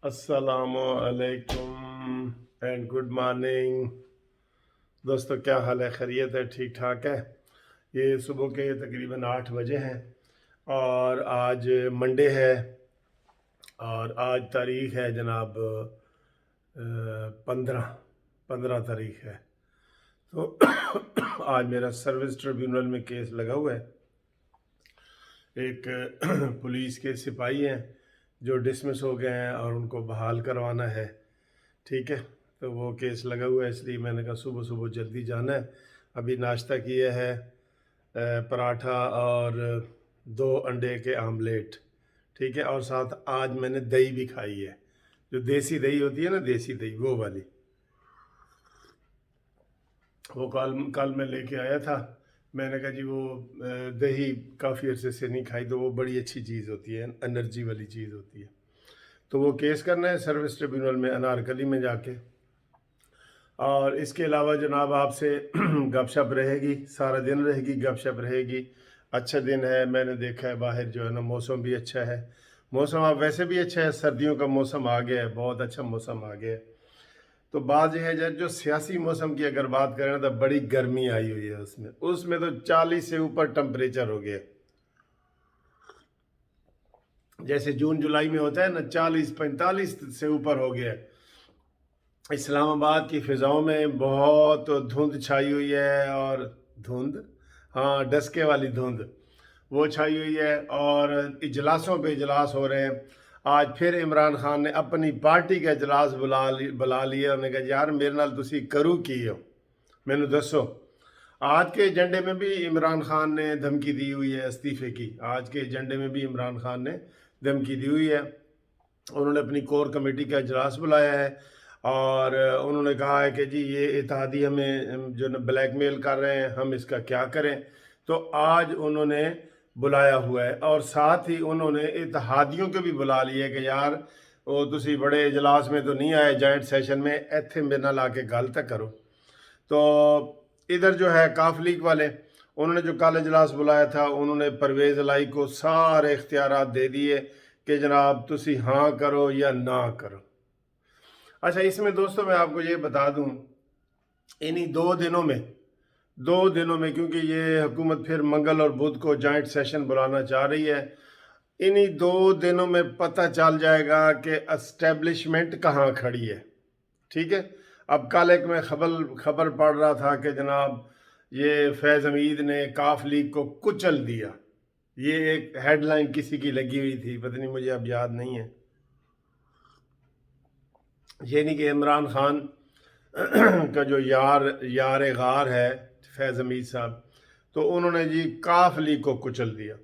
अस्सलामु अलैकुम and good morning. दोस्तों, क्या हाल है? खैरियत है? ठीक ठाक है? ये सुबह के तकरीबन 8 बजे हैं और आज मंडे है और आज तारीख़ है जनाब 15 तारीख़ है। तो आज मेरा सर्विस ट्रिब्यूनल में केस लगा हुआ है। एक पुलिस के सिपाही हैं जो डिसमिस हो गए हैं और उनको बहाल करवाना है। ठीक है, तो वो केस लगा हुआ है, इसलिए मैंने कहा सुबह सुबह जल्दी जाना है। अभी नाश्ता किया है पराठा और 2 अंडे के आमलेट। ठीक है, और साथ आज मैंने दही भी खाई है, जो देसी दही होती है ना, देसी दही वो वाली। वो कल कल मैं लेके आया था। मैंने कहा जी वो दही काफ़ी अरसे से नहीं खाई, तो वो बड़ी अच्छी चीज़ होती है, एनर्जी वाली चीज़ होती है। तो वो केस करना है सर्विस ट्रिब्यूनल में अनारकली में जाके। और इसके अलावा जनाब आपसे गपशप रहेगी, सारा दिन रहेगी, गपशप रहेगी। अच्छा दिन है, मैंने देखा है बाहर जो है ना मौसम भी अच्छा है। मौसम अब वैसे भी अच्छा है, सर्दियों का मौसम आ गया है, बहुत अच्छा मौसम आ गया है। तो बात यह है जो सियासी मौसम की अगर बात करें ना, तो बड़ी गर्मी आई हुई है उसमें उसमें तो 40 से ऊपर टेम्परेचर हो गया। जैसे जून जुलाई में होता है ना, 40-45 से ऊपर हो गया। इस्लामाबाद की फ़िज़ाओं में बहुत धुंध छाई हुई है, और धुंध, हाँ, डस्के वाली धुंध वो छाई हुई है, और इजलासों पे इजलास हो रहे हैं। आज फिर इमरान खान ने अपनी पार्टी का इजलास बुला लिया। उन्होंने कहा यार मेरे नाल तुसी करू की हो, मैनू दसो। आज के एजेंडे में भी इमरान खान ने धमकी दी हुई है इस्तीफे की। आज के एजेंडे में भी इमरान खान ने धमकी दी हुई है। उन्होंने अपनी कोर कमेटी का इजलास बुलाया है और उन्होंने कहा है कि जी ये इत्तेहादी हमें जो न ब्लैकमेल कर रहे हैं, हम इसका क्या करें। तो आज उन्होंने बुलाया हुआ है, और साथ ही उन्होंने इत्तेहादियों को भी बुला लिया है कि यार वो तुसी बड़े इजलास में तो नहीं आए, जॉइंट सेशन में, इत्थे मेरे नाल आके गल तक करो। तो इधर जो है काफ लीग वाले, उन्होंने जो कल इजलास बुलाया था, उन्होंने परवेज़ इलाही को सारे इख्तियारात दे दिए कि जनाब तुसी हाँ करो या ना करो। अच्छा, इसमें दोस्तों मैं आपको ये बता दूं, इन्हीं 2 दिनों में क्योंकि ये हुकूमत फिर मंगल और बुध को जॉइंट सेशन बुलाना चाह रही है, इन्हीं 2 दिनों में पता चल जाएगा कि एस्टेब्लिशमेंट कहाँ खड़ी है। ठीक है, अब कल एक मैं खबर पढ़ रहा था कि जनाब ये फैज़ हमीद ने काफ लीग को कुचल दिया। ये एक हेडलाइन किसी की लगी हुई थी, पता नहीं, मुझे अब याद नहीं है। ये नहीं कि इमरान खान का जो यार गार है फैज़ हमीद साहब, तो उन्होंने जी काफ लीग को कुचल दिया।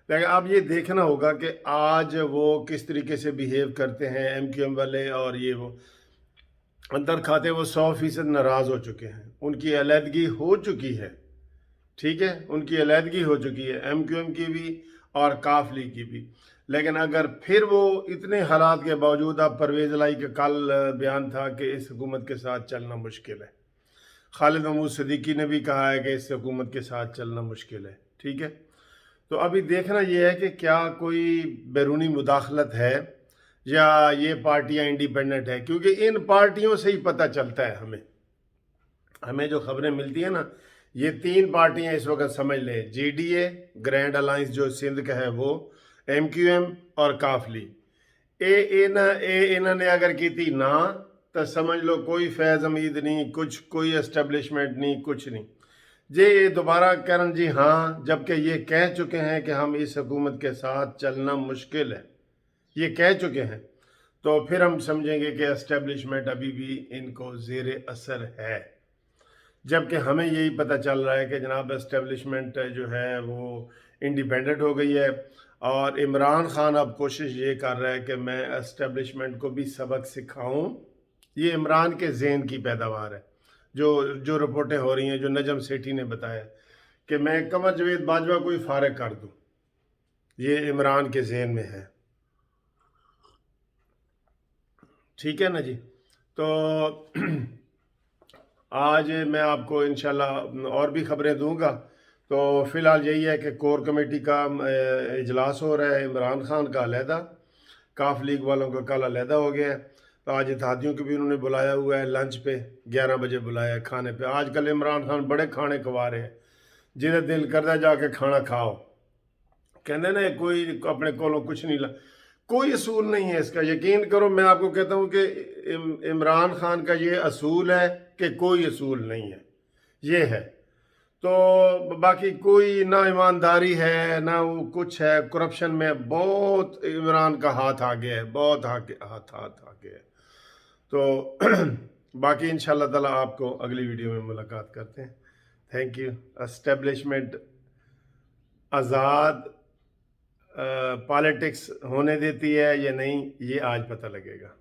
लेकिन अब ये देखना होगा कि आज वो किस तरीके से बिहेव करते हैं MQM वाले, और ये वो अंदर खाते वो 100% नाराज़ हो चुके हैं, उनकी अलहदगी हो चुकी है। ठीक है, उनकी अलहदगी हो चुकी है MQM की भी और काफ लीग की भी। लेकिन अगर फिर वो इतने हालात के बावजूद, अब परवेज़ इलाही का कल बयान था कि इस हुकूमत के साथ चलना मुश्किल है। खालिद महमूद सिद्दीकी ने भी कहा है कि इस हुकूमत के साथ चलना मुश्किल है। ठीक है, तो अभी देखना यह है कि क्या कोई बैरूनी मुदाखलत है या ये पार्टियां इंडिपेंडेंट है, क्योंकि इन पार्टियों से ही पता चलता है हमें जो खबरें मिलती है ना। ये 3 पार्टियां इस वक्त समझ लें, GDA ग्रैंड अलायंस जो सिंध का है वो, MQM और काफ लीग। इन्होंने अगर की थी ना, तो समझ लो कोई फैज़ हमीद नहीं, कुछ कोई एस्टेब्लिशमेंट नहीं, कुछ नहीं। ये दोबारा करन जी हाँ, जबकि ये कह चुके हैं कि हम इस हुकूमत के साथ चलना मुश्किल है, ये कह चुके हैं, तो फिर हम समझेंगे कि एस्टेब्लिशमेंट अभी भी इनको ज़ेर असर है। जबकि हमें यही पता चल रहा है कि जनाब एस्टेब्लिशमेंट जो है वो इंडिपेंडेंट हो गई है, और इमरान खान अब कोशिश ये कर रहा है कि मैं एस्टेब्लिशमेंट को भी सबक सिखाऊं। ये इमरान के ज़हन की पैदावार है। जो जो रिपोर्टें हो रही हैं, जो नजम सेठी ने बताया कि मैं कमर जवेद बाजवा को ही फारिग कर दूं, ये इमरान के ज़हन में है। ठीक है ना जी। तो आज मैं आपको इंशाल्लाह और भी खबरें दूंगा। तो फ़िलहाल यही है कि कोर कमेटी का इजलास हो रहा है, इमरान खान का अलहदा। काफ लीग वालों का कल अलहदा हो गया है, तो आज इत्तेहादियों को भी उन्होंने बुलाया हुआ है लंच पे, 11 बजे बुलाया है खाने पे। आजकल इमरान खान बड़े खाने खवा रहे हैं, जिन्हें दिल करता जाके खाना खाओ, कहते ना कोई अपने कोलों कुछ नहीं ला, कोई असूल नहीं है इसका। यकीन करो, मैं आपको कहता हूँ कि इमरान खान का ये असूल है कि कोई असूल नहीं है, ये है। तो बाकी कोई ना ईमानदारी है ना वो कुछ है, करप्शन में बहुत इमरान का हाथ आगे है, बहुत हाथ आगे है। तो बाकी इंशाल्लाह ताला आपको अगली वीडियो में मुलाकात करते हैं। Thank you. Establishment Azad politics होने देती है या नहीं, ये आज पता लगेगा।